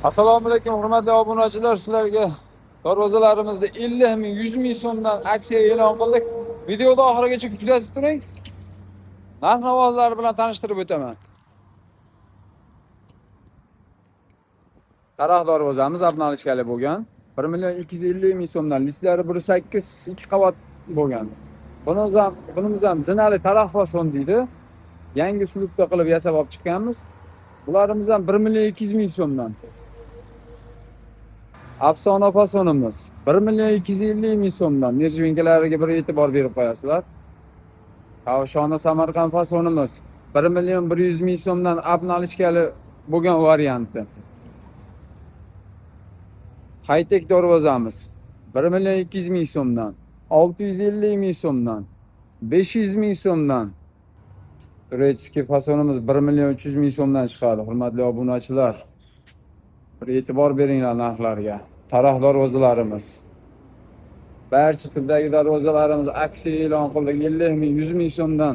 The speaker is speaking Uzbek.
Assalomu alaykum hurmatli obunachilar, sizlarga darvozalarimizda 50 ming, 100 ming so'mdan aksiya e'lon qildik. Videoni oxirigacha kuzatib turing. Narx-navolar bilan tanishtirib o'taman. Taraf darvozamiz abnalichkali bo'lgan. 1 million 250 ming so'mdan listlari 1.8 2 qavat bo'lgan. Bunimiz ham zinali taraf fason deydi. Yangi uslubda qilib yasab olib chiqqanmiz. Bularimiz ham 1 million 200 ming so'mdan. Afsona fasonimiz 1 million 250 ming so'mdan. Nerjvinkalariga bir e'tibor berib qo'yasizlar. Kavshona Samarqand fasonimiz 1 million 100 ming so'mdan abnalichkali bo'lgan varianti. High-tech darvozamiz 1 million 200 ming so'mdan, 650 ming so'mdan, 500 ming so'mdan. Turetskiy fasonimiz 1 million 300 ming so'mdan chiqadi. Hurmatli obunachilar, bir e'tibor beringlar narxlarga. Taraf darvozalarimiz. Barcha turdagi darvozalarimiz aksiya e'lon qildik. 50 ming, 100 ming so'mdan